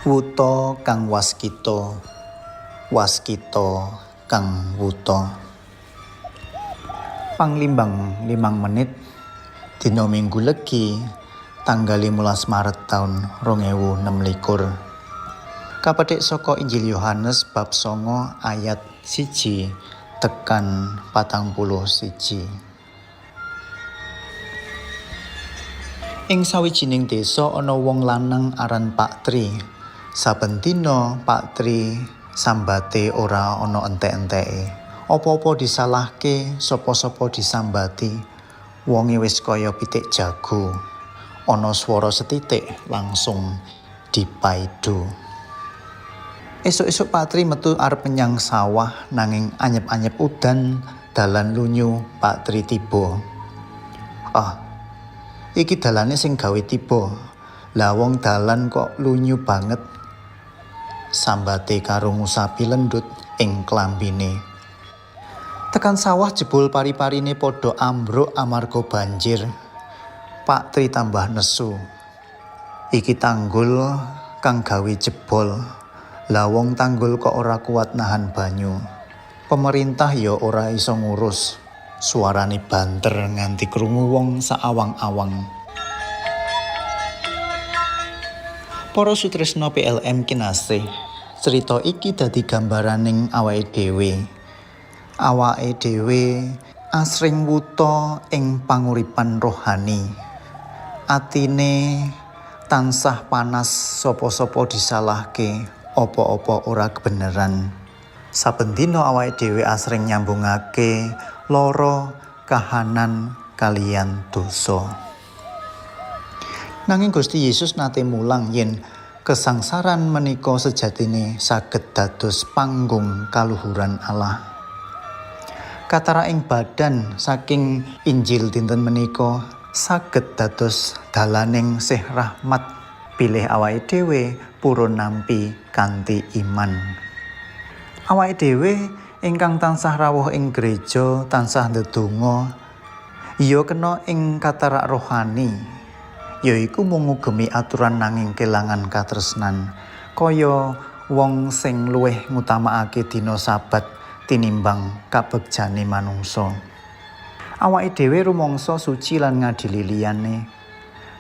Wuta kang waskita, waskita kang wuta. Panglimbang 5 menit dina Minggu Legi tanggal 15 Maret taun 2026. Kapetik saka Injil Yohanes bab 9 ayat 1 tekan 41. Ing sawijining desa ana wong lanang aran Pak Tri. Saben dina Pak Tri sambate ora ana entek-enteke. Apa-apa disalahke, sapa-sapa disambati. Wonge wis kaya pitik jago. Ana swara setitik langsung dipaido. Esuk-esuk Pak Tri metu arep menyang sawah nanging anyep-anyep udan dalan lunyu Pak Tri tiba. Iki dalane sing gawe tiba. Lah wong dalan kok lunyu banget. Sambate karo ngusapi lendut ing klambine. Tekan sawah jebul pari-parine padha ambruk amarga banjir. Pak Tri tambah nesu. Iki tanggul kang gawe jebol. Lah wong tanggul kok ora kuat nahan banyu. Pemerintah ya ora iso ngurus. Suarane banter nganti krungu wong saawang-awang. Para sutresna PLM kinasih, cerita iki dadi gambaraning awake dhewe. Awake dhewe asring wuta ing panguripan rohani. Atine tansah panas sapa-sapa disalahke, apa-apa ora kebeneran. Saben dina awake dhewe asring nyambungake lara kahanan kaliyan dosa. Nanging Gusti Yesus nate mulang yen kesangsaran menika sejatine saged dados panggung kaluhuran Allah. Katara ing badan saking Injil dinten menika saged dados dalaning sih rahmat pilih awake dhewe purun nampi kanthi iman. Awake dhewe ingkang tansah rawuh ing gereja tansah ndedonga ya kena ing katarak rohani, yaiku mung ngugemi aturan nanging kelangan katresnan, kaya wong sing luwih ngutamakake dina Sabat tinimbang kabegjane manungsa. Awake dhewe rumangsa suci lan ngadili liyane,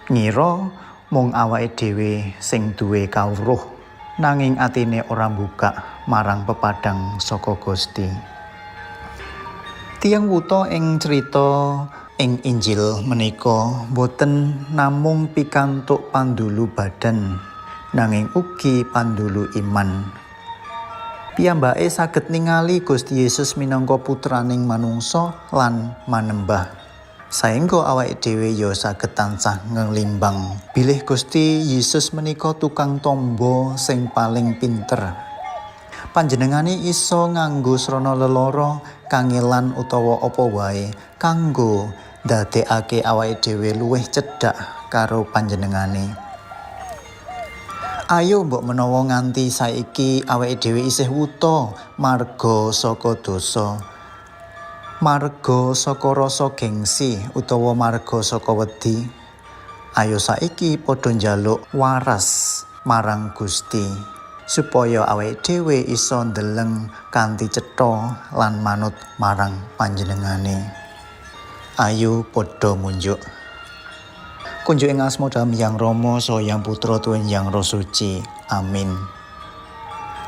ngira mung awake dhewe sing duwe kawruh, nanging atine ora mbukak marang pepadang saka Gusti. Tiyang wuta ing crita ing Injil menika boten namung pikantuk pandulu badan, nanging ugi pandulu iman. Piyambake saged ningali Gusti Yesus minangka putraning manungsa lan manembah. Saengga awake dhewe ya saged tansah nglimbang bilih Gusti Yesus menika tukang tamba sing paling pinter. Panjenengane iso nganggo srana lelara, kangelan utawa apa wae kanggo ndadekake awake dhewe luwih cedhak karo panjenengane. Ayo mbok menawa nganti saiki awake dhewe isih wuta marga saka dosa. Marga saka rasa gengsi utawa marga saka wedi. Ayo saiki padha njaluk waras marang Gusti supaya awake dhewe iso ndeleng kanthi cetha lan manut marang panjenengane. Ayo padha munjuk. Kunjuk ing asma Dalem Hyang Rama saha Hyang Putra tuwin Hyang Roh Suci. Amin.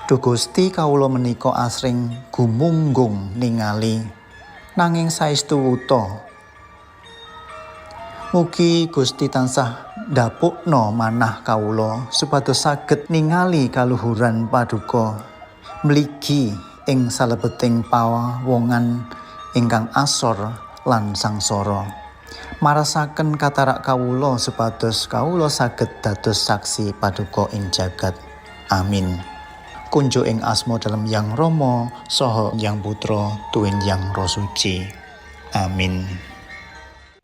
Duh Gusti, kawula menika asring gumunggung ningali nanging saestu wuta. Mugi Gusti tansah ndapukna manah kawula supados saged ningali kaluhuran paduka mligi ing salebeting pawongan ingkang asor lan sangsara. Marasaken katarak kawula supados kawula saged dados saksi paduka ing jagat. Amin. Kunjuk ing asma Dalem Hyang Rama saha Hyang Putra tuwin Hyang Roh Suci. Amin.